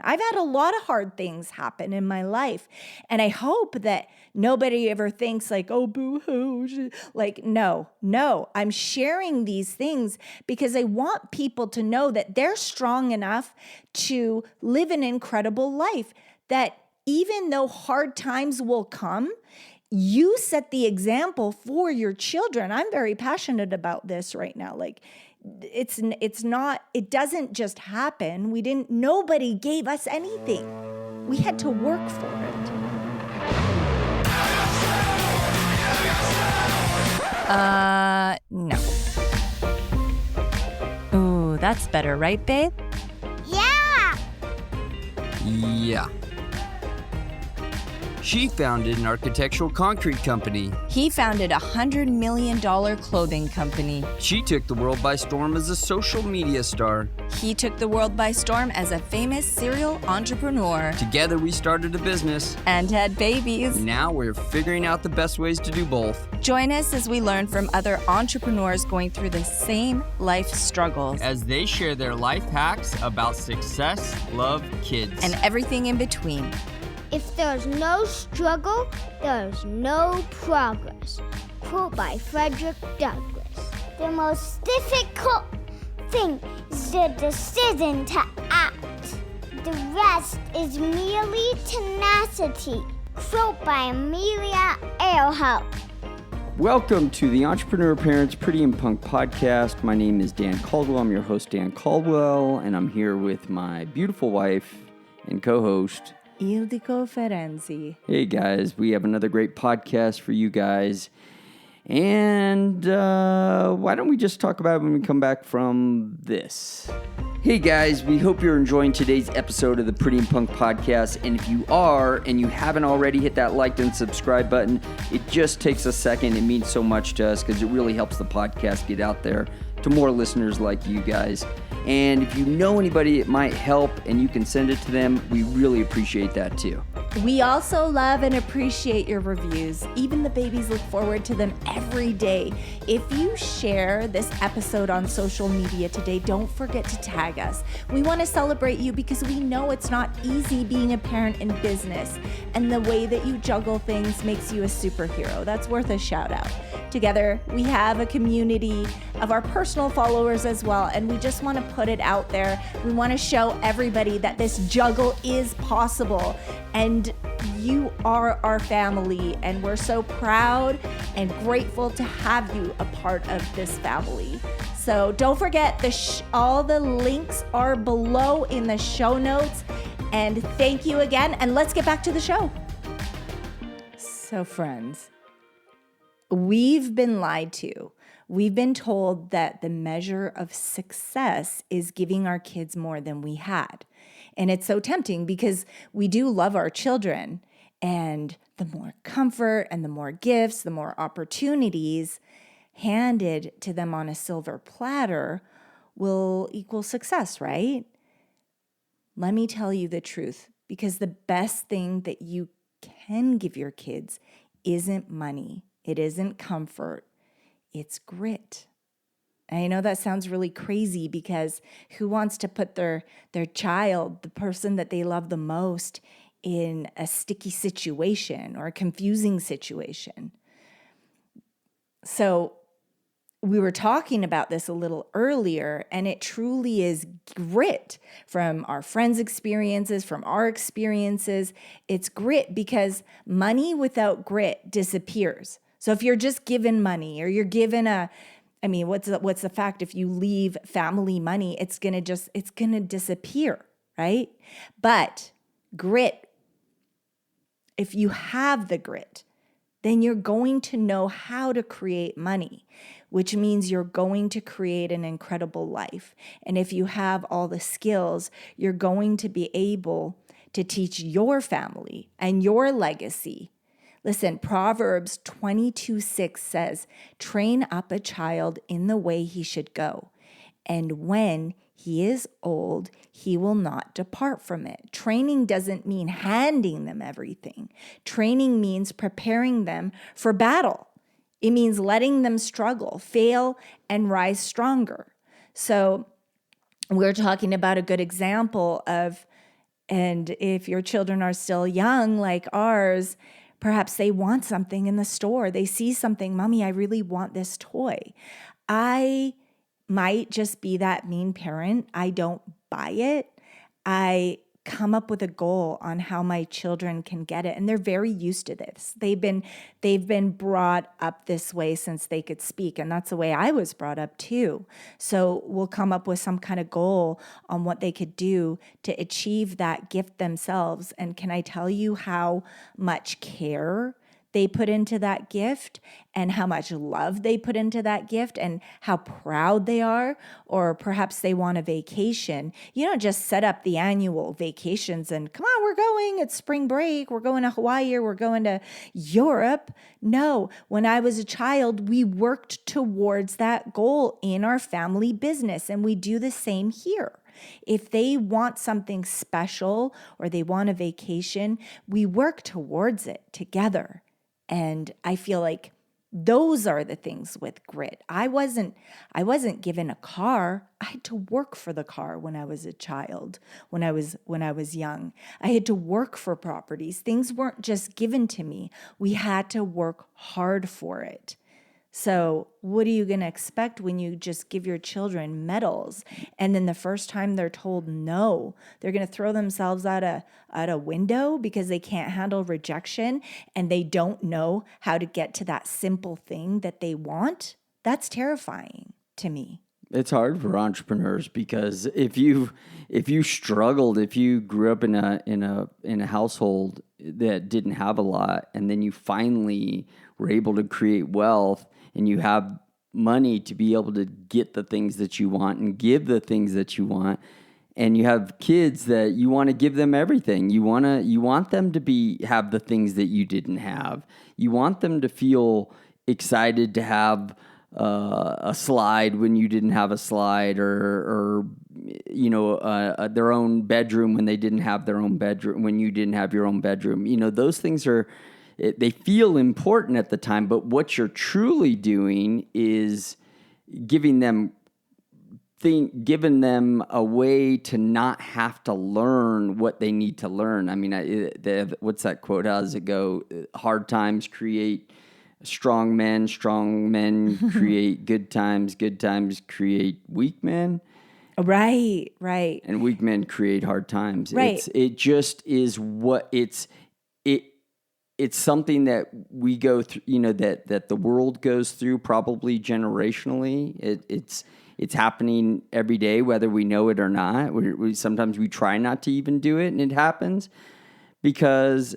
I've had a lot of hard things happen in my life. And I hope that nobody ever thinks like, oh, boo-hoo. Like, no, I'm sharing these things because I want people to know that they're strong enough to live an incredible life, that even though hard times will come, you set the example for your children. I'm very passionate about this right now. Like, it doesn't just happen. Nobody gave us anything. We had to work for it. No. Ooh, that's better, right, babe? Yeah. Yeah. She founded an architectural concrete company. He founded a $100 million clothing company. She took the world by storm as a social media star. He took the world by storm as a famous serial entrepreneur. Together we started a business. And had babies. Now we're figuring out the best ways to do both. Join us as we learn from other entrepreneurs going through the same life struggles. As they share their life hacks about success, love, kids, and everything in between. If there's no struggle, there's no progress. Quote by Frederick Douglass. The most difficult thing is the decision to act. The rest is merely tenacity. Quote by Amelia Earhart. Welcome to the Entrepreneur Parents Pretty and Punk podcast. My name is Dan Caldwell. I'm your host, Dan Caldwell, and I'm here with my beautiful wife and co-host, ILdiko Ferenczi. Hey guys, we have another great podcast for you guys. And why don't we just talk about it when we come back from this? Hey guys, we hope you're enjoying today's episode of the Pretty and Punk podcast. And if you are, and you haven't already, hit that like and subscribe button. It just takes a second. It means so much to us because it really helps the podcast get out there to more listeners like you guys. And if you know anybody it might help and you can send it to them, we really appreciate that too. We also love and appreciate your reviews. Even the babies look forward to them every day. If you share this episode on social media today, don't forget to tag us. We want to celebrate you because we know it's not easy being a parent in business, and the way that you juggle things makes you a superhero. That's worth a shout out. Together, we have a community of our personal followers as well, and we just want to put it out there. We want to show everybody that this juggle is possible, and you are our family, and we're so proud and grateful to have you a part of this family. So don't forget, all the links are below in the show notes, and thank you again, and let's get back to the show. So friends, we've been lied to. We've been told that the measure of success is giving our kids more than we had. And it's so tempting because we do love our children, and the more comfort and the more gifts, the more opportunities handed to them on a silver platter will equal success, right? Let me tell you the truth, because the best thing that you can give your kids isn't money. It isn't comfort. It's grit. I know that sounds really crazy, because who wants to put their child, the person that they love the most, in a sticky situation or a confusing situation? So we were talking about this a little earlier, and it truly is grit from our friends' experiences, from our experiences. It's grit, because money without grit disappears. So if you're just given money, or you're given what's the fact? If you leave family money, it's gonna disappear, right? But grit, if you have the grit, then you're going to know how to create money, which means you're going to create an incredible life. And if you have all the skills, you're going to be able to teach your family and your legacy. Listen, Proverbs 22:6 says, "Train up a child in the way he should go, and when he is old, he will not depart from it." Training doesn't mean handing them everything. Training means preparing them for battle. It means letting them struggle, fail, and rise stronger. So we're talking about a good example of And if your children are still young, like ours, perhaps they want something in the store. They see something, Mommy, I really want this toy. I might just be that mean parent. I don't buy it. I come up with a goal on how my children can get it. And they're very used to this. They've been brought up this way since they could speak. And that's the way I was brought up too. So we'll come up with some kind of goal on what they could do to achieve that gift themselves. And can I tell you how much care they put into that gift and how much love they put into that gift and how proud they are? Or perhaps they want a vacation. You don't just set up the annual vacations and come on, we're going, it's spring break, we're going to Hawaii or we're going to Europe. No, when I was a child, we worked towards that goal in our family business, and we do the same here. If they want something special or they want a vacation, we work towards it together. And I feel like those are the things with grit. I wasn't given a car. I had to work for the car when I was a child, when I was young. I had to work for properties. Things weren't just given to me. We had to work hard for it. So what are you going to expect when you just give your children medals and then the first time they're told no, they're going to throw themselves out a window because they can't handle rejection and they don't know how to get to that simple thing that they want? That's terrifying to me. It's hard for entrepreneurs because if you struggled, if you grew up in a household that didn't have a lot, and then you finally were able to create wealth and you have money to be able to get the things that you want and give the things that you want, and you have kids that you want to give them everything. You want them to have the things that you didn't have. You want them to feel excited to have a slide when you didn't have a slide, or their own bedroom when they didn't have their own bedroom, when you didn't have your own bedroom. Those things they feel important at the time, but what you're truly doing is giving them a way to not have to learn what they need to learn. I mean, what's that quote? How does it go? Hard times create strong men create good times create weak men. Right. And weak men create hard times. Right. It just is what it's something that we go through, that the world goes through probably generationally. It's happening every day, whether we know it or not. Sometimes we try not to even do it, and it happens because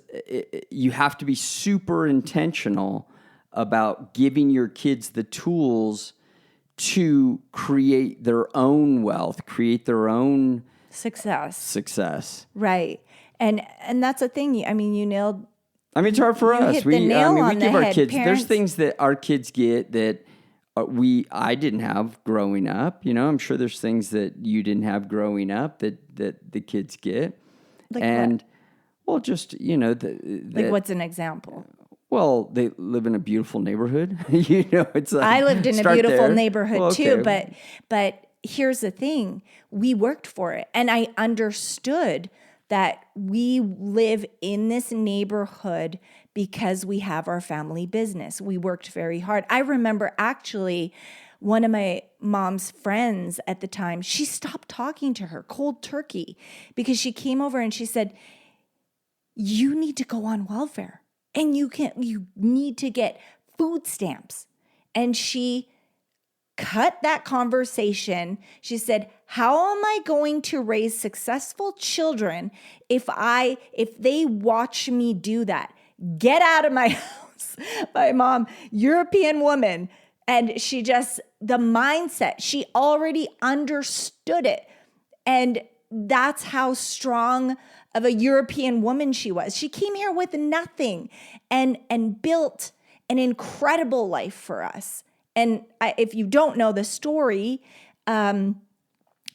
you have to be super intentional about giving your kids the tools to create their own wealth, create their own success. Right. And that's the thing. I mean, you nailed. I mean, it's hard for us. Hit the nail on the give our head. kids. Parents, there's things that our kids get that I didn't have growing up. I'm sure there's things that you didn't have growing up that the kids get. Like and what? Well, just what's an example? Well, they live in a beautiful neighborhood. It's like, I lived in a beautiful neighborhood too, but here's the thing. We worked for it, and I understood that we live in this neighborhood because we have our family business. We worked very hard. I remember actually one of my mom's friends at the time, she stopped talking to her cold turkey because she came over and she said, you need to go on welfare and you need to get food stamps. And she cut that conversation. She said, how am I going to raise successful children if they watch me do that? Get out of my house. My mom, European woman. And the mindset, she already understood it. And that's how strong of a European woman she was. She came here with nothing and built an incredible life for us. And if you don't know the story,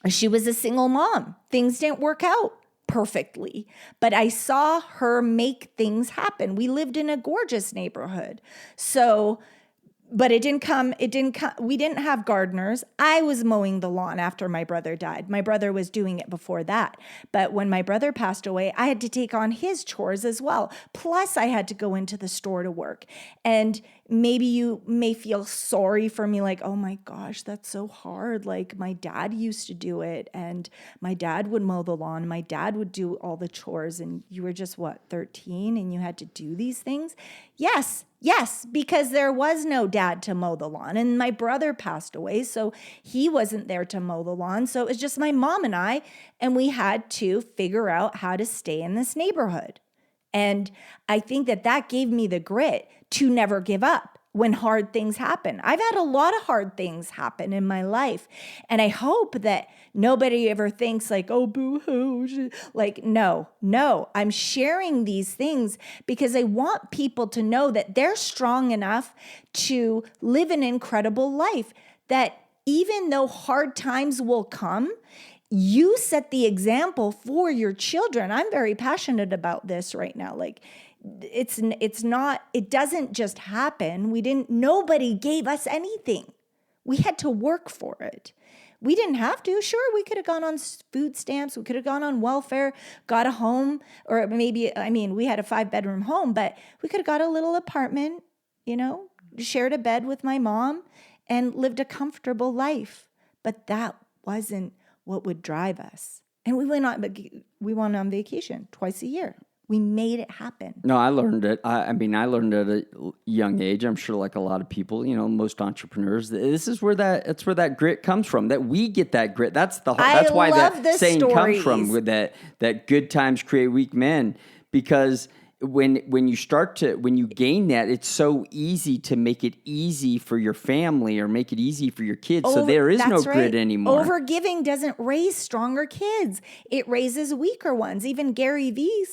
she was a single mom. Things didn't work out perfectly, but I saw her make things happen. We lived in a gorgeous neighborhood. So But it didn't come, we didn't have gardeners. I was mowing the lawn after my brother died. My brother was doing it before that. But when my brother passed away, I had to take on his chores as well. Plus, I had to go into the store to work. And maybe you may feel sorry for me, like, oh my gosh, that's so hard. Like, my dad used to do it, and my dad would mow the lawn. My dad would do all the chores, and you were just, 13, and you had to do these things? Yes, because there was no dad to mow the lawn, and my brother passed away, so he wasn't there to mow the lawn. So it was just my mom and I, and we had to figure out how to stay in this neighborhood. And I think that gave me the grit to never give up when hard things happen. I've had a lot of hard things happen in my life, and I hope that nobody ever thinks like, oh, boo-hoo. Like, no, I'm sharing these things because I want people to know that they're strong enough to live an incredible life, that even though hard times will come, you set the example for your children. I'm very passionate about this right now. Like, it doesn't just happen. Nobody gave us anything. We had to work for it. We didn't have to. Sure, we could have gone on food stamps. We could have gone on welfare, got a home, or maybe, we had a 5-bedroom home, but we could have got a little apartment, shared a bed with my mom and lived a comfortable life. But that wasn't what would drive us. And we went on vacation twice a year. We made it happen. No, I learned it. I learned at a young age. I'm sure, like a lot of people, most entrepreneurs, that's where that grit comes from. That we get that grit. That's why that saying comes from, with that good times create weak men. Because when you gain that, it's so easy to make it easy for your family or make it easy for your kids. So there is no grit anymore. Overgiving doesn't raise stronger kids. It raises weaker ones. Even Gary Vee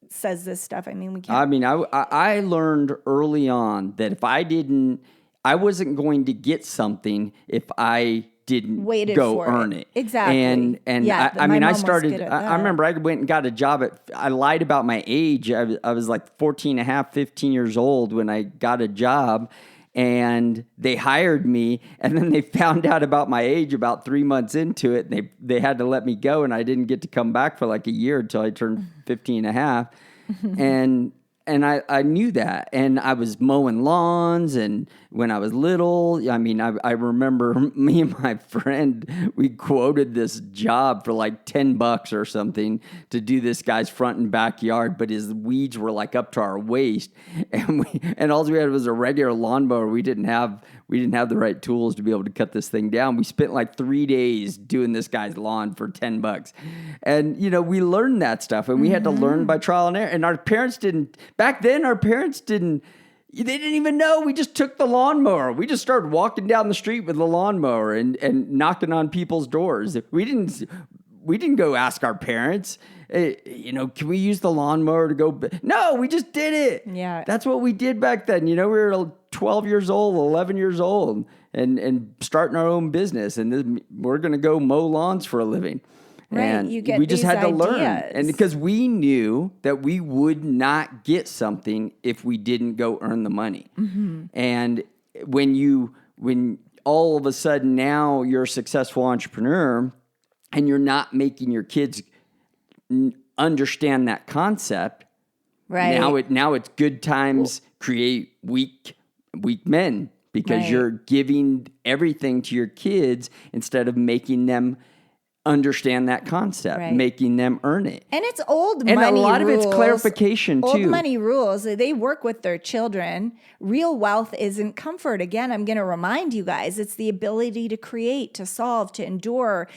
says this stuff. We can't. I learned early on that I wasn't going to get something if I didn't go earn it. Exactly. And I started, I remember I went and got a job I lied about my age. I was like 14 and a half, 15 years old when I got a job, and they hired me, and then they found out about my age about 3 months into it. And they had to let me go, and I didn't get to come back for like a year until I turned 15 and a half. And I knew that, and I was mowing lawns, and when I was little, I remember me and my friend, we quoted this job for like $10 or something to do this guy's front and backyard, but his weeds were like up to our waist, and all we had was a regular lawnmower. We didn't have the right tools to be able to cut this thing down. We spent like 3 days doing this guy's lawn for $10, and we learned that stuff, and we had to learn by trial and error. And our parents didn't. Back then, they didn't even know. We just took the lawnmower. We just started walking down the street with the lawnmower and knocking on people's doors. We didn't go ask our parents, can we use the lawnmower to go? No, we just did it. Yeah. That's what we did back then. We were 12 years old, 11 years old, and starting our own business. And we're going to go mow lawns for a living. Right, and you get we just had to learn, and ideas. because we knew that we would not get something if we didn't go earn the money. Mm-hmm. And when all of a sudden now you're a successful entrepreneur, and you're not making your kids understand that concept, right? Now it's good times create weak men, because you're giving everything to your kids instead of making them understand that concept, making them earn it. And it's old money rules. And a lot of it's rules. clarification, too. Old money rules. They work with their children. Real wealth isn't comfort. Again, I'm going to remind you guys, it's the ability to create, to solve, to endure.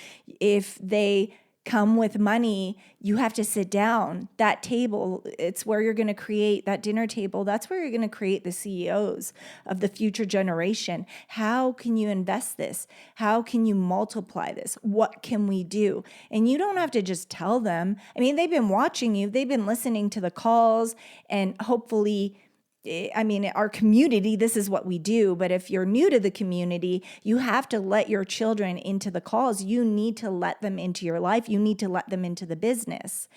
If they come with money, you have to sit down. That table, it's where you're going to create that dinner table. That's where you're going to create the CEOs of the future generation. How can you invest this? How can you multiply this? What can we do? And you don't have to just tell them. They've been watching you. They've been listening to the calls, and hopefully, our community, this is what we do. But if you're new to the community, you have to let your children into the calls. You need to let them into your life. You need to let them into the business.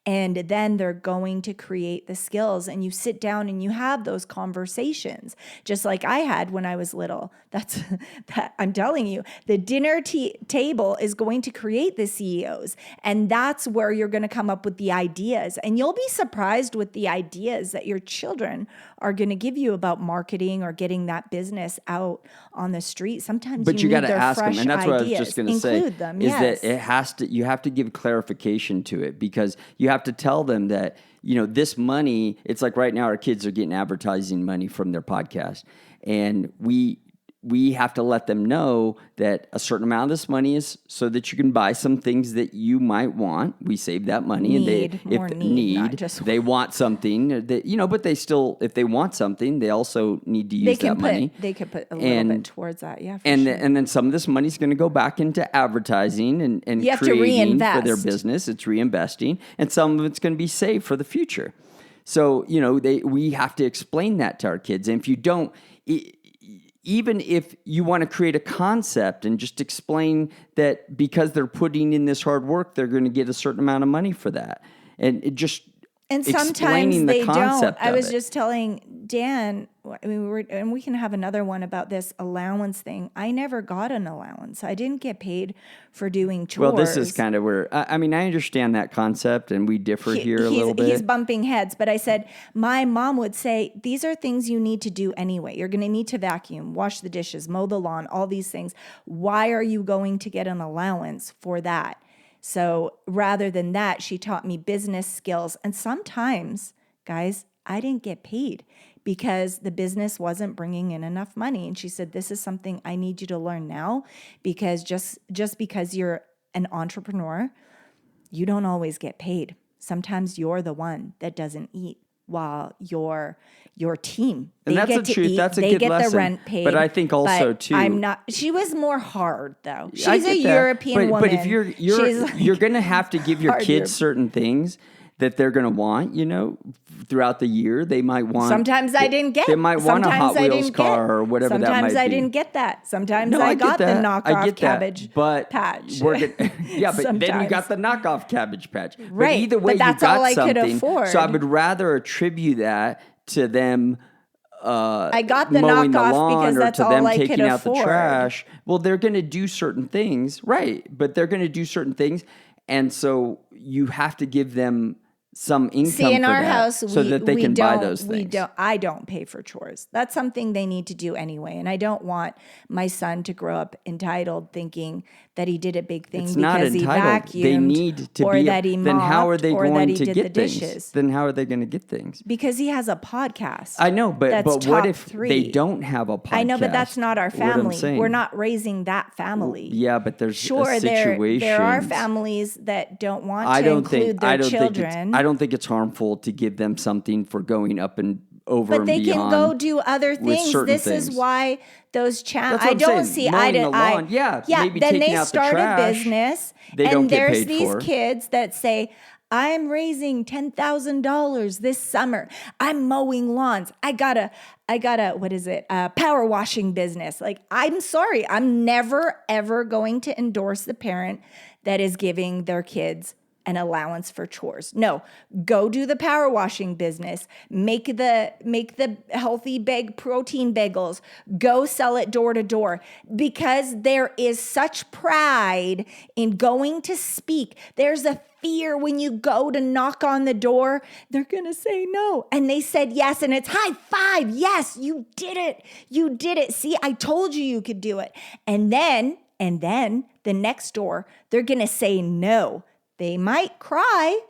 And then they're going to create the skills, and you sit down and you have those conversations, just like I had when I was little. That I'm telling you, the dinner table is going to create the CEOs, and that's where you're going to come up with the ideas. And you'll be surprised with the ideas that your children are going to give you about marketing or getting that business out on the street. Sometimes but you got to ask them, and that's what I was just going to say. Include them, is yes. that you have to give clarification to it, because you have to tell them that, this money, it's like right now our kids are getting advertising money from their podcast, and we have to let them know that a certain amount of this money is so that you can buy some things that you might want. We save that money, they want something that, but they still, if they want something, they also need to use that money. They could put a little bit towards that, yeah. And then some of this money is going to go back into advertising and you have to creating reinvest for their business. It's reinvesting, and some of it's going to be saved for the future. So we have to explain that to our kids, and if you don't. Even if you want to create a concept and just explain that because they're putting in this hard work, they're going to get a certain amount of money for that. And sometimes they don't. I was it. just telling Dan, and we can have another one about this allowance thing. I never got an allowance. I didn't get paid for doing chores. Well, this is kind of where, I understand that concept, and we differ here a little bit. He's bumping heads, but I said, my mom would say, these are things you need to do anyway. You're going to need to vacuum, wash the dishes, mow the lawn, all these things. Why are you going to get an allowance for that? So rather than that, she taught me business skills. And sometimes, guys, I didn't get paid because the business wasn't bringing in enough money. And she said, this is something I need you to learn now, because just because you're an entrepreneur, you don't always get paid. Sometimes you're the one that doesn't eat, while your team, and that's the truth. That's a good lesson. They get the rent paid. But I think also too, I'm not. She was more hard though. She's a European woman. But if you're going to have to give your kids certain things that they're going to want, throughout the year. They might want. Sometimes I didn't get. They might want a Hot Wheels car or whatever that might be. Sometimes I didn't get that. Sometimes I got the knockoff Cabbage Patch. Yeah, but then you got the knockoff Cabbage Patch. Right. But either way, that's you got all I something. Could afford. So I would rather attribute that to them. I got the mowing the knockoff lawn, because that's or to all them I taking could out afford. The trash. Well, they're going to do certain things, right? But they're going to do certain things, and so you have to give them some income. See, in for our that house, so that they can buy those things. I don't pay for chores. That's something they need to do anyway. And I don't want my son to grow up entitled, thinking that he did a big thing because he vacuumed, they need to or be that he mopped, then how are they or going that he to did get the things? dishes. Then how are they going to get things? Because he has a podcast. I know, but what if 3. they don't have a podcast? I know, but that's not our family. Saying. We're not raising that family. Yeah, but there's sure there are families that don't want to include their children. I don't think it's harmful to give them something for going up and over but they can go do other things. This is why those I don't see eye to eye. Yeah, then they start a business, and there's these for. Kids that say, I'm raising $10,000 this summer. I'm mowing lawns. I got a what is it? A power washing business. Like, I'm sorry, I'm never ever going to endorse the parent that is giving their kids an allowance for chores. No, go do the power washing business. Make the healthy protein bagels. Go sell it door to door, because there is such pride in going to speak. There's a fear when you go to knock on the door, they're going to say no. And they said yes, and it's high five. Yes, you did it. You did it. See, I told you could do it. And then the next door, they're going to say no. They might cry.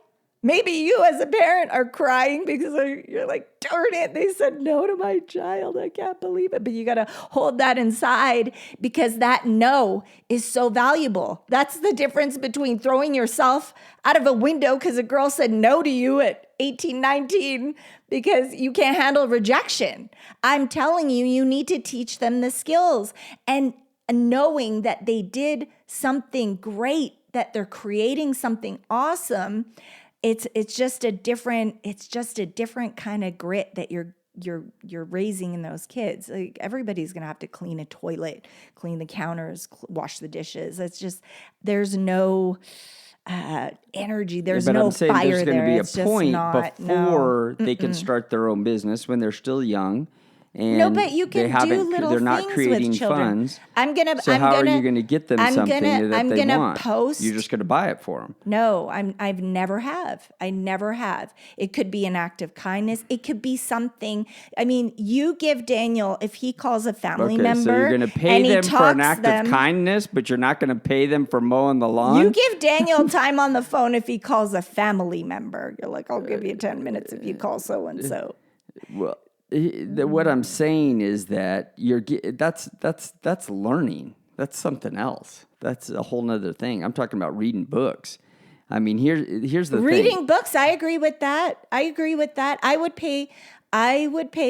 Maybe you as a parent are crying because you're like, darn it, they said no to my child. I can't believe it. But you got to hold that inside, because that no is so valuable. That's the difference between throwing yourself out of a window because a girl said no to you at 18, 19 because you can't handle rejection. I'm telling you, you need to teach them the skills, and knowing that they did something great, that they're creating something awesome. It's just a different kind of grit that you're raising in those kids. Like, everybody's gonna have to clean a toilet, clean the counters, wash the dishes. It's just, there's no energy. There's but no I'm saying fire there's going there. to be It's a just point not, before they can start their own business when they're still young. And no, but you they can do haven't- little they're not things creating with children. funds. So how are you going to get them something that I'm they gonna want? post. You're just going to buy it for them. No, I've never have. I never have. It could be an act of kindness. It could be something. I mean, you give Daniel, if he calls a family member, so you're going to pay and he them for an talks act of kindness, but you're not going to pay them for mowing the lawn? You give Daniel time on the phone if he calls a family member. You're like, I'll give you 10 minutes if you call so and so. Well, what I'm saying is that that's learning. That's something else. That's a whole nother thing. I'm talking about reading books. I mean, here's the thing. Reading books, I agree with that. I would pay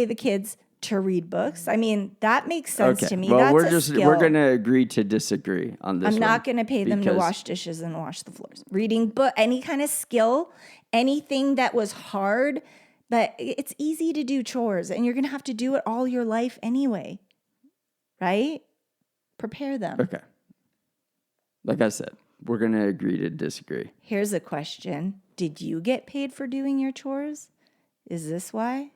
the kids to read books. I mean, that makes sense to me. Well, That's skill. we're going to agree to disagree on this. I'm not going to pay them to wash dishes and wash the floors. Reading book, any kind of skill, anything that was hard, but it's easy to do chores, and you're going to have to do it all your life anyway, right? Prepare them. Okay. Like I said, we're going to agree to disagree. Here's a question. Did you get paid for doing your chores? Is this why?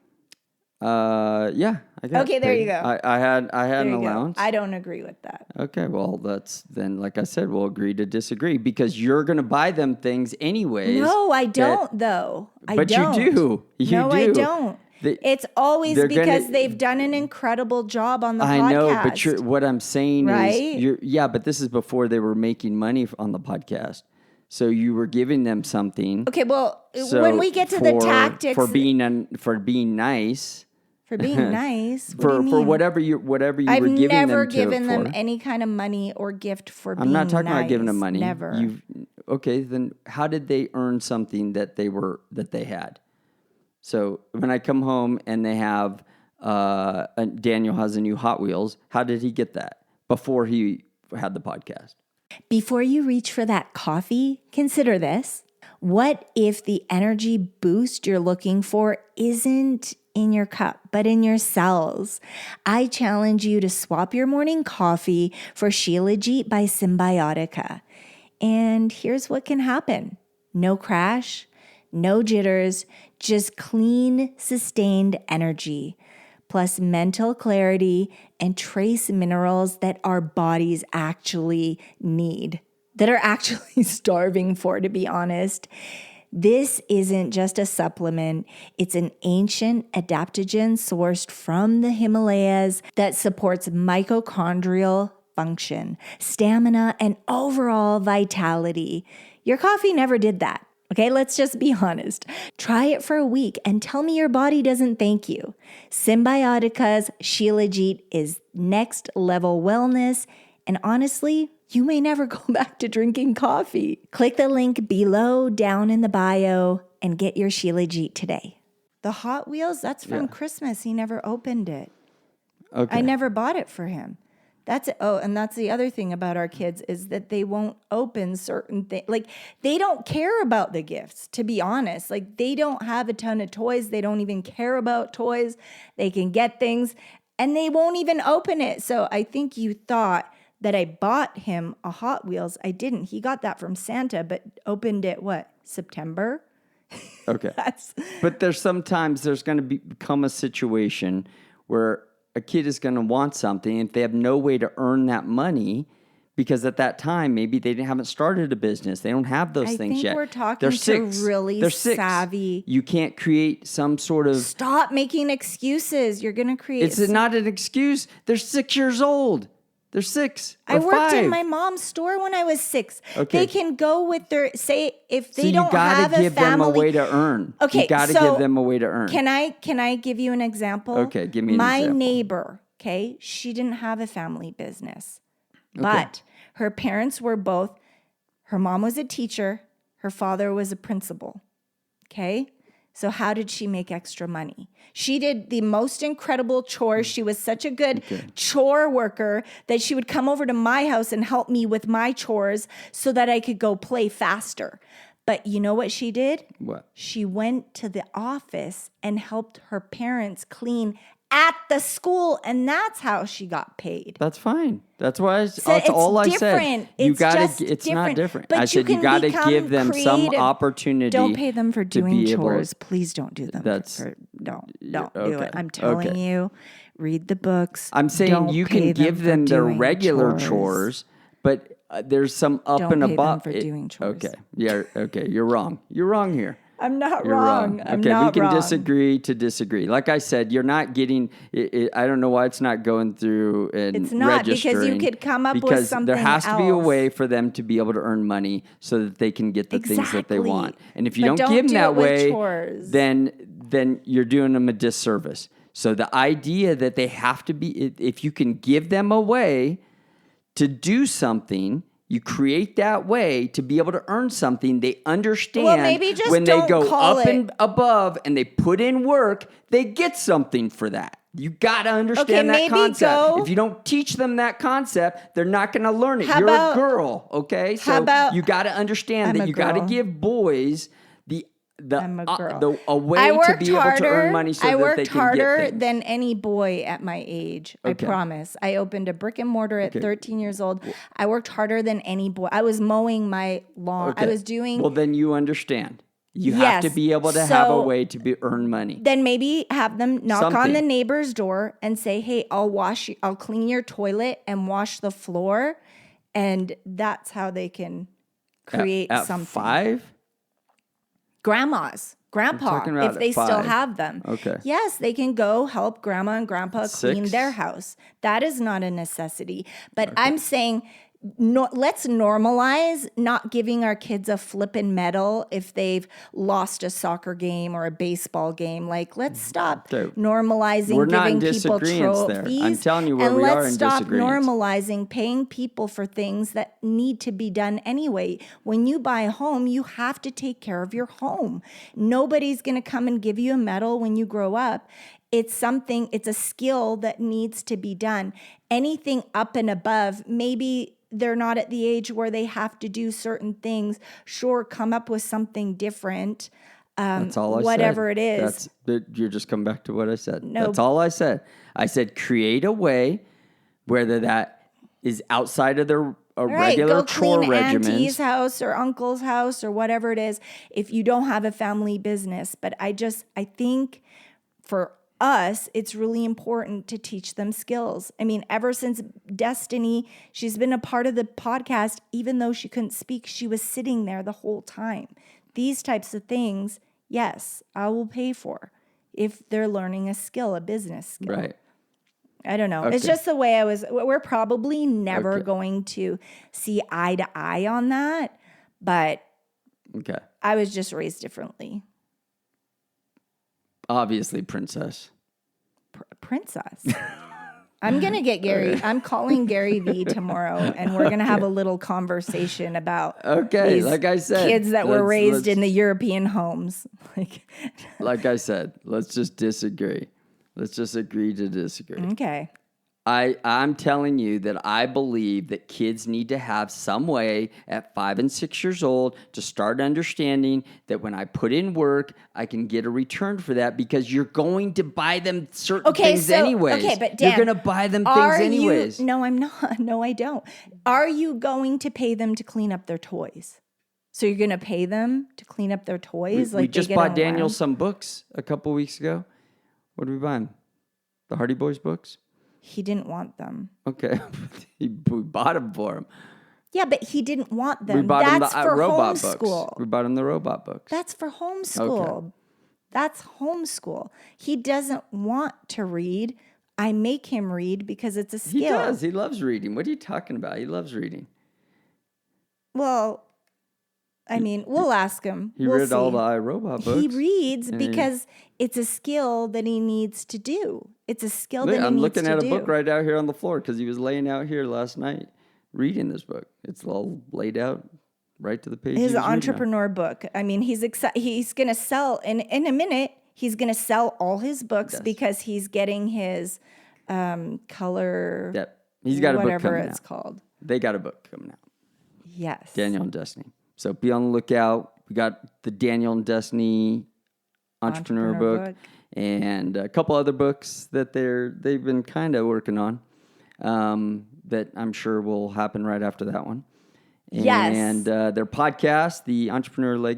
Yeah, I got Okay, there paid. you go. I had There an you go. allowance. I don't agree with that. Okay, well, that's then, like I said, we'll agree to disagree because you're going to buy them things anyways. No, I don't, though. But you do. I don't. It's always because gonna, they've done an incredible job on the podcast. I know, but what I'm saying right? is, but this is before they were making money on the podcast. So you were giving them something. Okay, well, when we get to the tactics for being nice. For being nice. For whatever you were giving them. I've never given them any kind of money or gift for being nice. I'm not talking about giving them money. Never. Okay, then how did they earn something that they had? So when I come home and they have Daniel has a new Hot Wheels, how did he get that before he had the podcast? Before you reach for that coffee, consider this. What if the energy boost you're looking for isn't in your cup, but in your cells? I challenge you to swap your morning coffee for Shilajit by Symbiotica. And here's what can happen. No crash, no jitters, just clean, sustained energy, plus mental clarity and trace minerals that our bodies actually need, that are actually starving for, to be honest. This isn't just a supplement. It's an ancient adaptogen sourced from the Himalayas that supports mitochondrial function, stamina, and overall vitality. Your coffee never did that. Okay, let's just be honest. Try it for a week and tell me your body doesn't thank you. Symbiotica's Shilajit is next level wellness, and honestly, you may never go back to drinking coffee. Click the link below down in the bio and get your Shilajit today. The Hot Wheels, that's from Christmas. He never opened it. Okay. I never bought it for him. And that's the other thing about our kids is that they won't open certain things. Like, they don't care about the gifts, to be honest. Like, they don't have a ton of toys. They don't even care about toys. They can get things and they won't even open it. So I think you thought that I bought him a Hot Wheels. I didn't. He got that from Santa, but opened it, September? Okay. But there's going to become a situation where a kid is going to want something if they have no way to earn that money, because at that time maybe they haven't started a business. They don't have those things yet. I think we're talking to really savvy. You can't create some sort of... Stop making excuses. You're going to create... It's not an excuse. They're 6 years old. They're 6 or 5. I worked in my mom's store when I was 6. Okay. They can go with their... Say, if they so don't have a family... you got to give them a way to earn. Okay, you got to give them a way to earn. Can I give you an example? Okay, give me an example. My neighbor, okay, she didn't have a family business. But her parents were both... Her mom was a teacher. Her father was a principal. Okay? So how did she make extra money? She did the most incredible chores. She was such a good chore worker that she would come over to my house and help me with my chores so that I could go play faster. But you know what she did? What? She went to the office and helped her parents clean at the school, and that's how she got paid. That's fine. That's why So that's all I said. different. You It's gotta. just It's different. not different. But I said you can got to become give them some creative. opportunity. Don't pay them for to doing be able- chores. Please don't do them. Don't do it. I'm telling you, read the books. I'm saying Don't you pay can give them for their doing regular chores, but there's some up Don't and pay them above. for doing chores. Okay. Yeah. Okay. You're wrong. You're wrong here. I'm not You're wrong. I'm not we can wrong. disagree to disagree. Like I said, you're not getting. I don't know why it's not going through and It's not, because you registering, could come up with because something there has to be a else. way for them to be able to earn money so that they can get the things that they Exactly. want. And if you But don't don't give them do that it with way, chores. then you're doing them a disservice. So the idea that they have to be, if you can give them a way to do something. You create that way to be able to earn something. They understand Well, maybe just when they don't go call up it- and above and they put in work, they get something for that. You got to understand that maybe concept. go- If you don't teach them that concept, they're not going to learn it. How You're about- a girl, okay? So about- you got to understand I'm that a you got to girl. give boys I'm a girl. a way I to worked be able to earn money so I that they worked can get harder things. than any boy at my age. Okay. I promise. I opened a brick and mortar at 13 years old. I worked harder than any boy. I was mowing my lawn. I Okay. was doing. Well, then you understand. You have to Yes. be able to have a So- way to earn money. Then maybe have them knock on Something. the neighbor's door and say, "Hey, I'll clean your toilet and wash the floor," and that's how they can create at something. 5? Grandmas, grandpa, talking about if they at still 5. have them. Okay. Yes, they can go help grandma and grandpa clean 6? their house. That is not a necessity. But I'm saying, no, let's normalize not giving our kids a flippin' medal if they've lost a soccer game or a baseball game. Like, let's stop Okay. normalizing We're not in giving people disagreeance there. trophies. I'm telling you where and we are let's in stop disagreement. normalizing paying people for things that need to be done anyway. When you buy a home, you have to take care of your home. Nobody's going to come and give you a medal when you grow up. It's a skill that needs to be done. Anything up and above, maybe they're not at the age where they have to do certain things. Sure, come up with something different. That's all I whatever said. it is. You're just coming back to what I said. No. That's all I said. I said create a way, whether that is outside of their regular go chore clean auntie's regimens. house or uncle's house or whatever it is if you don't have a family business. But I think for us, it's really important to teach them skills. I mean, ever since Destiny, she's been a part of the podcast, even though she couldn't speak, she was sitting there the whole time. These types of things, yes, I will pay for if they're learning a skill, a business skill. Right. I don't know. It's Okay. just the way we're probably never Okay. going to see eye to eye on that, but Okay. I was just raised differently. Obviously, princess. Princess. I'm going to get Gary. I'm calling Gary V tomorrow, and we're going to have a little conversation about these like I said, kids that were let's- raised in the European homes. Like I said, let's just disagree. Let's just agree to disagree. Okay. I'm telling you that I believe that kids need to have some way at 5 and 6 years old to start understanding that when I put in work, I can get a return for that because you're going to buy them certain things anyways. Okay, but Dan, you're going to buy them things anyways. No, I'm not. No, I don't. Are you going to pay them to clean up their toys? So you're going to pay them to clean up their toys? We like just they get bought Daniel around? some books a couple weeks ago. What did we buy him? The Hardy Boys books? He didn't want them. Okay. We bought them for him. Yeah, but he didn't want them. We bought That's him the for robot homeschool. books. We bought him the robot books. That's for homeschool. That's homeschool. He doesn't want to read. I make him read because it's a skill. He does. He loves reading. What are you talking about? He loves reading. Well, I mean, we'll ask him. He We'll read all see. the iRobot books. He reads and he- because it's a skill that he needs to do. It's a skill that he I'm needs looking to at do. a book right out here on the floor because he was laying out here last night reading this book. It's all laid out right to the page. His he was reading on. entrepreneur book. I mean, he's going to sell in a minute. He's going to sell all his books Yes. because he's getting his color. Yep. He's got a book whatever coming it's out. called. They got a book coming out. Yes. Daniel and Destiny. So be on the lookout. We got the Daniel and Destiny entrepreneur book, and a couple other books that they've been kind of working on that I'm sure will happen right after that one. Yes. And their podcast, the Entrepreneur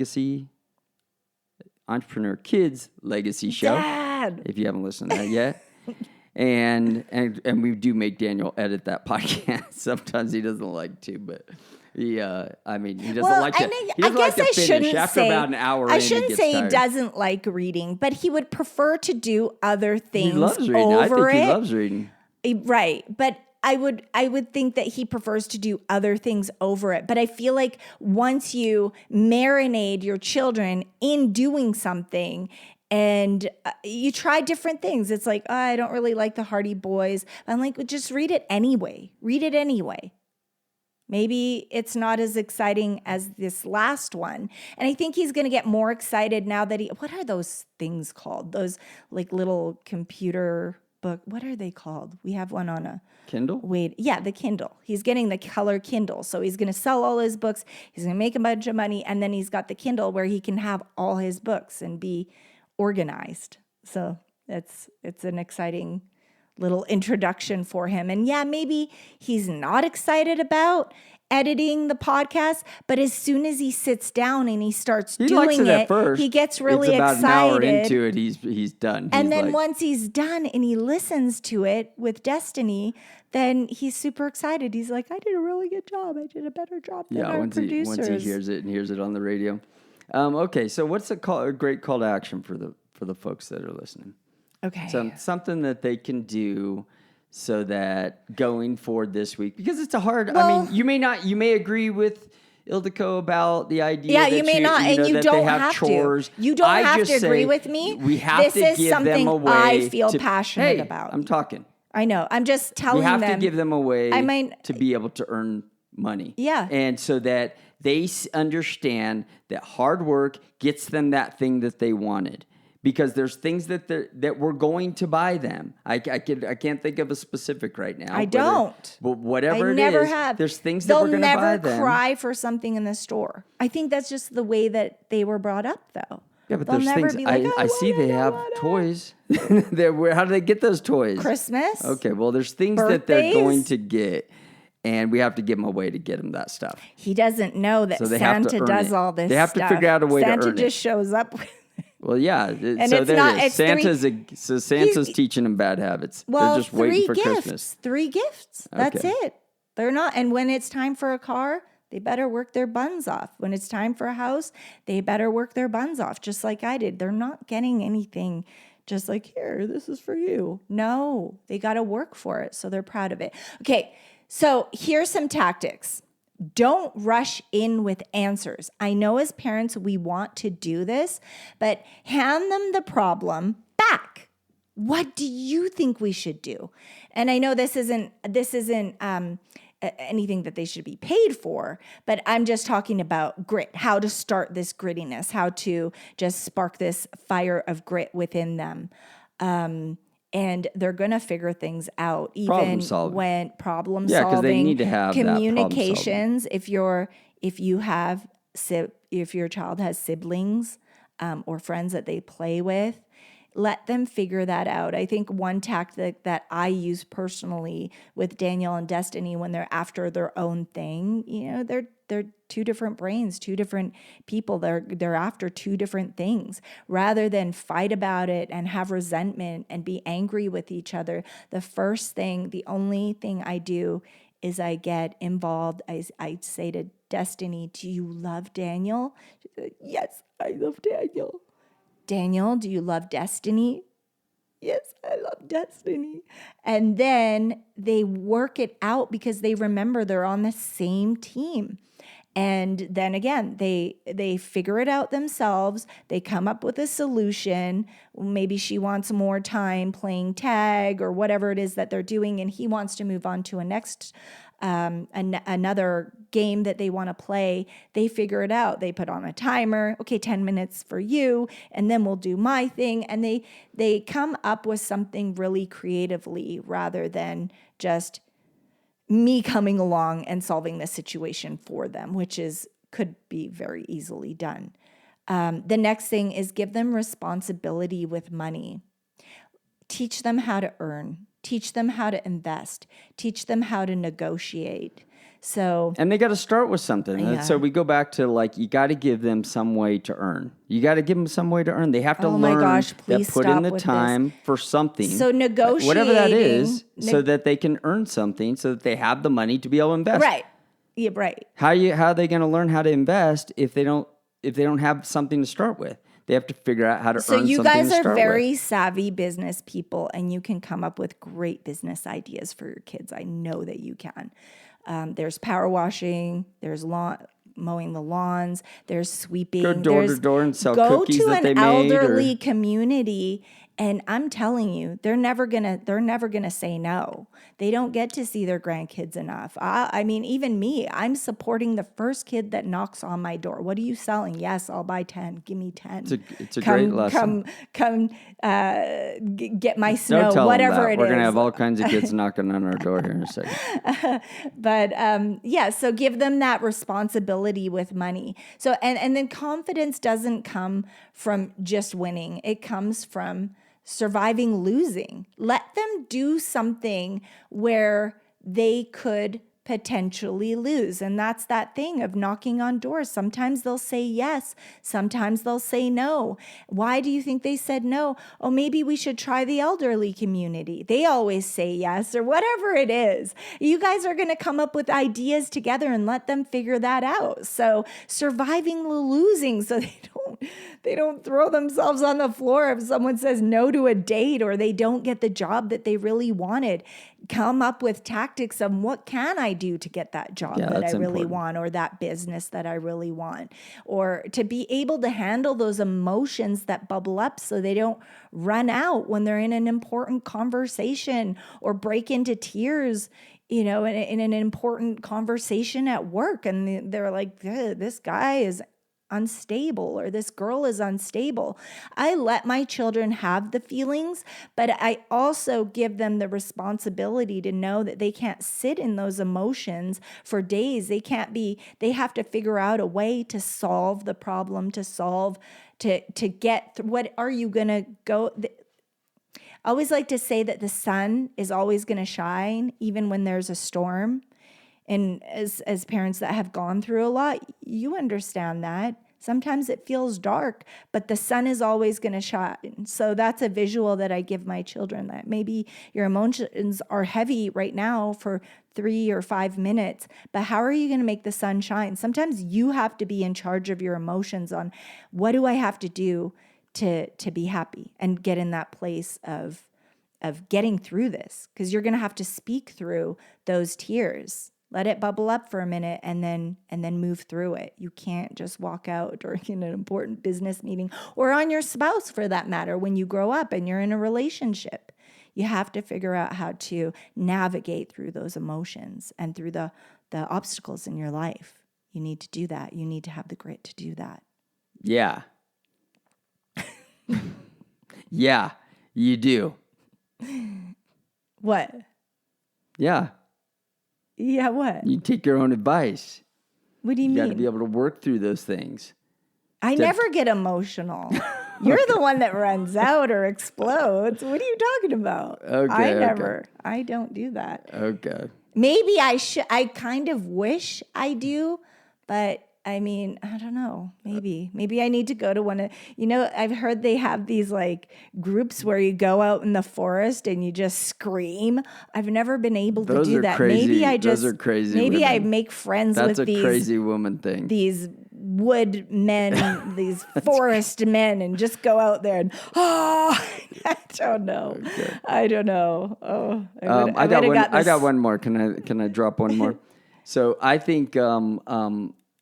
Kids Legacy Show. Dad. If you haven't listened to that yet. And we do make Daniel edit that podcast. Sometimes he doesn't like to, but he doesn't like to. He doesn't like to finish after about an hour. I shouldn't say he doesn't like reading, but he would prefer to do other things. He loves reading. I think he loves reading. Right, but I would think that he prefers to do other things over it. But I feel like once you marinate your children in doing something and you try different things, it's like, oh, I don't really like the Hardy Boys. I'm like, well, just read it anyway. Read it anyway. Maybe it's not as exciting as this last one. And I think he's going to get more excited now that what are those things called? Those like little computer book. What are they called? We have one on a Kindle? The Kindle. He's getting the color Kindle. So he's going to sell all his books. He's going to make a bunch of money. And then he's got the Kindle where he can have all his books and be organized. So it's an exciting little introduction for him. And yeah, maybe he's not excited about editing the podcast, but as soon as he sits down and he starts doing it, he gets really excited. It's about an hour into it, he's done. And then once he's done and he listens to it with Destiny, then he's super excited. He's like, I did a really good job. I did a better job than our producers. Once he hears it on the radio. Okay, so what's a great call to action for the folks that are listening? Okay. Something that they can do so that going forward this week, because it's a hard, you may agree with ILdiko about the idea that you may not, and you don't have chores. to. You don't have to agree with me. We have to give them a way. I feel passionate about. I'm talking. I know. I'm just telling them. We have to give them a way to be able to earn money. Yeah. And so that they understand that hard work gets them that thing that they wanted. Because there's things that we're going to buy them. I can't think of a specific right now. I don't. But whatever I it never is, have. there's things that we're going to buy them. They'll never cry for something in the store. I think that's just the way that they were brought up, though. Yeah, but They'll there's never things. be like, I see they have toys. How do they get those toys? Christmas. Okay, well, there's things that they're going to get. And we have to give them a way to get them that stuff. He doesn't know that Santa does all this stuff. They have to figure out a way to earn it. Santa just shows up with Well, yeah. And so it's there not. it is. Santa's teaching them bad habits. Well, they're just waiting for 3 gifts. Christmas. 3 gifts. That's Okay. it. They're not. And when it's time for a car, they better work their buns off. When it's time for a house, they better work their buns off, just like I did. They're not getting anything just like, here, this is for you. No, they got to work for it. So they're proud of it. Okay. So here's some tactics. Don't rush in with answers. I know as parents, we want to do this, but hand them the problem back. What do you think we should do? And I know this isn't anything that they should be paid for, but I'm just talking about grit, how to start this grittiness, how to just spark this fire of grit within them. And they're going to figure things out, even when problem solving. Yeah, because they need to have communications. If your child has siblings or friends that they play with, let them figure that out. I think one tactic that I use personally with Daniel and Destiny when they're after their own thing, they're 2 different brains, 2 different people. They're after 2 different things. Rather than fight about it and have resentment and be angry with each other, the only thing I do is I get involved. I say to Destiny, do you love Daniel? She said, yes, I love Daniel. Daniel, do you love Destiny? Yes, I love Destiny. And then they work it out because they remember they're on the same team. And then again, they figure it out themselves. They come up with a solution. Maybe she wants more time playing tag or whatever it is that they're doing, and he wants to move on to another game that they want to play. They figure it out. They put on a timer. Okay, 10 minutes for you, and then we'll do my thing. And they come up with something really creatively rather than just me coming along and solving the situation for them, which could be very easily done. The next thing is give them responsibility with money. Teach them how to earn. Teach them how to invest. Teach them how to negotiate. So, and they got to start with something. Yeah. So we go back to like, you got to give them some way to earn. You got to give them some way to earn. They have to Oh my learn gosh, that please put in stop the with time for something. So negotiating. Whatever that is, so that they can earn something, so that they have the money to be able to invest. Right. Yeah, right. How are they going to learn how to invest if they don't have something to start with? They have to figure out how to So earn you something guys to are start very with. savvy business people, and you can come up with great business ideas for your kids. I know that you can. There's power washing. There's mowing the lawns. There's sweeping. Go door to door and sell cookies that they made. Go to an elderly community, and I'm telling you, they're never gonna say no. They don't get to see their grandkids enough. I mean, even me, I'm supporting the first kid that knocks on my door. What are you selling? Yes, I'll buy 10. Give me 10. It's a great lesson. Come, get my Don't snow, tell whatever them that. it We're is. going to have all kinds of kids knocking on our door here in a second. But so give them that responsibility with money. So and then confidence doesn't come from just winning. It comes from surviving losing. Let them do something where they could potentially lose. And that's that thing of knocking on doors. Sometimes they'll say yes. Sometimes they'll say no. Why do you think they said no? Oh, maybe we should try the elderly community. They always say yes, or whatever it is. You guys are going to come up with ideas together and let them figure that out. So surviving the losing, so they don't throw themselves on the floor if someone says no to a date or they don't get the job that they really wanted. Come up with tactics of what can I do to get that job that I really want, or that business that I really want, or to be able to handle those emotions that bubble up so they don't run out when they're in an important conversation or break into tears, in an important conversation at work. And they're like, this guy is unstable, or this girl is unstable. I let my children have the feelings, but I also give them the responsibility to know that they can't sit in those emotions for days. They have to figure out a way to solve the problem, to get what are you going to go. I always like to say that the sun is always going to shine, even when there's a storm. And as parents that have gone through a lot, you understand that. Sometimes it feels dark, but the sun is always going to shine. So that's a visual that I give my children, that maybe your emotions are heavy right now for 3 or 5 minutes, but how are you going to make the sun shine? Sometimes you have to be in charge of your emotions on what do I have to do to be happy and get in that place of getting through this, because you're going to have to speak through those tears. Let it bubble up for a minute and then move through it. You can't just walk out during an important business meeting, or on your spouse for that matter, when you grow up and you're in a relationship. You have to figure out how to navigate through those emotions and through the obstacles in your life. You need to do that. You need to have the grit to do that. Yeah. Yeah, you do. What? Yeah. Yeah, what? You take your own advice. What do you mean? You got to be able to work through those things. I never get emotional. You're the one that runs out or explodes. What are you talking about? Okay. I don't do that. Okay. Maybe I kind of wish I do, but I mean, I don't know. Maybe I need to go to one of, I've heard they have these like groups where you go out in the forest and you just scream. I've never been able to do that. Crazy. Those are crazy. Maybe women. I make friends That's with a crazy woman thing. These wood men, these forest men, and just go out there and I don't know. Okay. I don't know. Oh, I got one more. Can I drop one more? So I think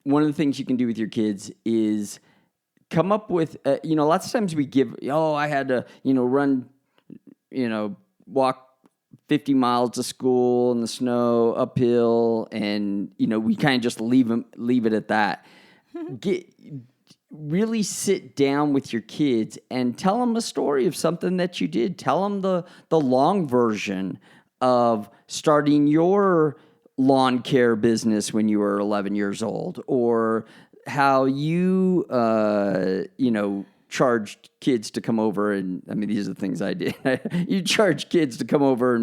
one of the things you can do with your kids is come up with, lots of times we give, I had to, run, walk 50 miles to school in the snow uphill, and, we kind of just leave it at that. Really sit down with your kids and tell them a story of something that you did. Tell them the long version of starting your lawn care business when you were 11 years old, or how you, charged kids to come over, and I mean, these are the things I did. You charge kids to come over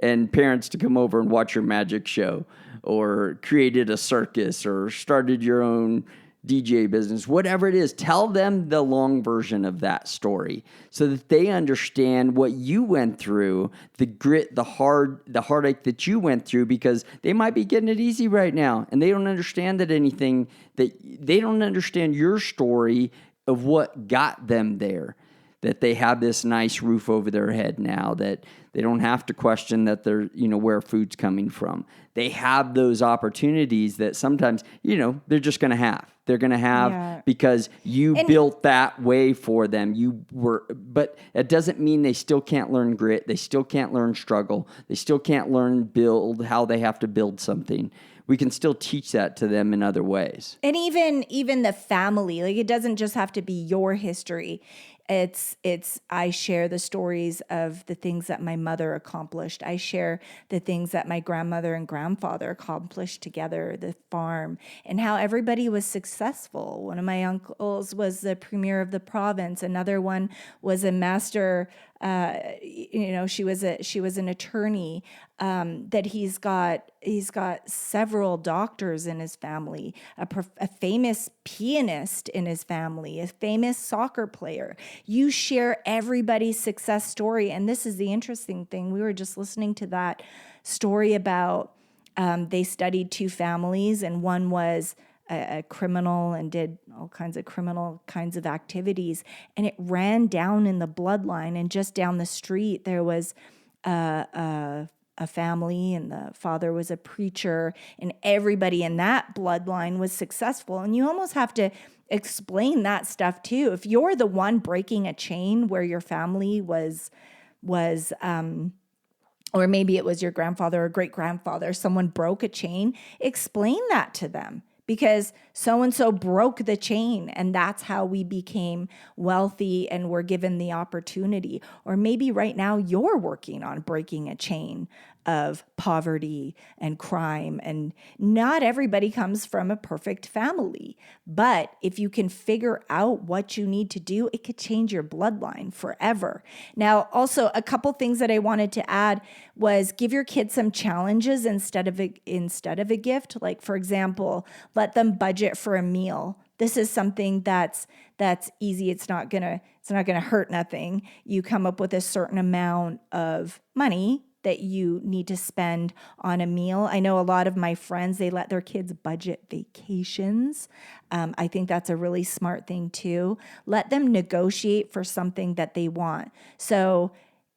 and parents to come over and watch your magic show, or created a circus, or started your own DJ business, whatever it is. Tell them the long version of that story so that they understand what you went through, the grit, the heartache that you went through, because they might be getting it easy right now and they don't understand they don't understand your story of what got them there, that they have this nice roof over their head now, that they don't have to question that they're, where food's coming from. They have those opportunities that sometimes, they're just going to have. They're going to have because you built that way for them. But it doesn't mean they still can't learn grit. They still can't learn struggle. They still can't build how they have to build something. We can still teach that to them in other ways. And even the family, like, it doesn't just have to be your history. I share the stories of the things that my mother accomplished. I share the things that my grandmother and grandfather accomplished together, the farm, and how everybody was successful. One of my uncles was the premier of the province. Another one was a master. She was an attorney. That he's got several doctors in his family, a famous pianist in his family, a famous soccer player. You share everybody's success story. And this is the interesting thing. We were just listening to that story about they studied two families, and one was a criminal and did all kinds of criminal kinds of activities. And it ran down in the bloodline. And just down the street, there was a family, and the father was a preacher, and everybody in that bloodline was successful. And you almost have to explain that stuff too. If you're the one breaking a chain where your family was or maybe it was your grandfather or great grandfather, someone broke a chain, explain that to them. Because so-and-so broke the chain, and that's how we became wealthy and were given the opportunity. Or maybe right now you're working on breaking a chain of poverty and crime. And not everybody comes from a perfect family. But if you can figure out what you need to do, it could change your bloodline forever. Now, also, a couple things that I wanted to add was give your kids some challenges instead of a gift. Like, for example, let them budget for a meal. This is something that's easy. It's not gonna hurt nothing. You come up with a certain amount of money that you need to spend on a meal. I know a lot of my friends, they let their kids budget vacations. I think that's a really smart thing too. Let them negotiate for something that they want. So,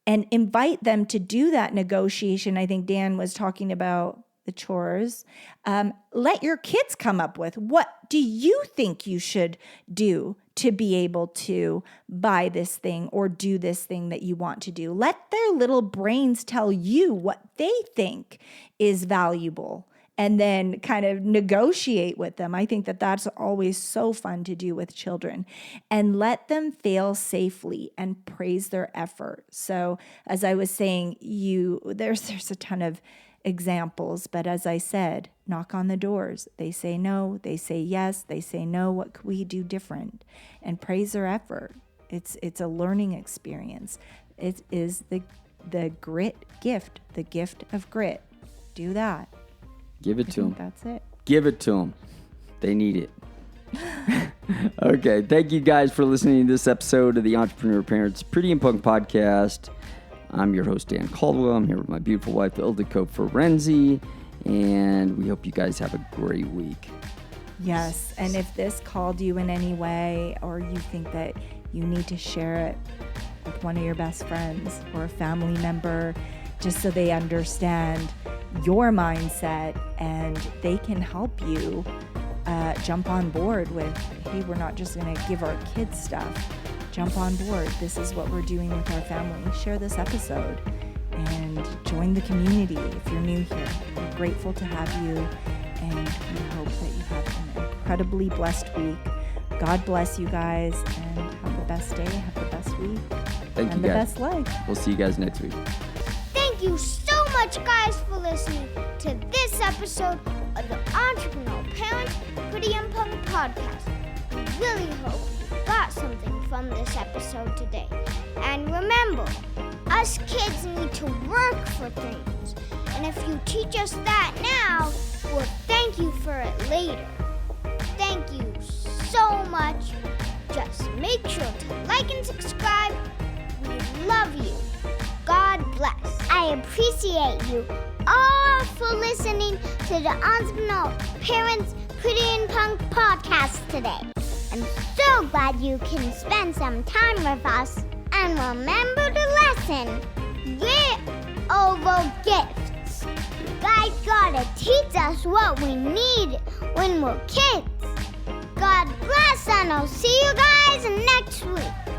and invite them to do that negotiation. I think Dan was talking about the chores. Let your kids come up with, what do you think you should do to be able to buy this thing or do this thing that you want to do? Let their little brains tell you what they think is valuable, and then kind of negotiate with them. I think that that's always so fun to do with children. And let them fail safely and praise their effort. So as I was saying, there's a ton of examples, but as I said, knock on the doors. They say no, they say yes, they say no. What could we do different? And praise their effort. It's a learning experience. It is the grit gift, the gift of grit. Do that. Give it to them. That's it. Give it to them. They need it. Okay. Thank you guys for listening to this episode of the Entrepreneur Parents Pretty and Punk Podcast. I'm your host, Dan Caldwell. I'm here with my beautiful wife, ILdiko Ferenczi, and we hope you guys have a great week. Yes, and if this called you in any way, or you think that you need to share it with one of your best friends or a family member, just so they understand your mindset and they can help you jump on board with, hey, we're not just going to give our kids stuff. Jump on board. This is what we're doing with our family. Share this episode and join the community if you're new here. We're grateful to have you, and we hope that you have an incredibly blessed week. God bless you guys, and have the best day, have the best week, Thank and you the guys. best life. We'll see you guys next week. Thank you so much, guys, for listening to this episode of the Entrepreneur Parents Pretty and Punk podcast. We really hope you got something from this episode today. And remember, us kids need to work for things. And if you teach us that now, we'll thank you for it later. Thank you so much. Just make sure to like and subscribe. We love you. God bless. I appreciate you all for listening to the Entrepreneur Parents Pretty and Punk podcast today. I'm so glad you can spend some time with us. And remember the lesson. Get over gifts. God gotta teach us what we need when we're kids. God bless, and I'll see you guys next week.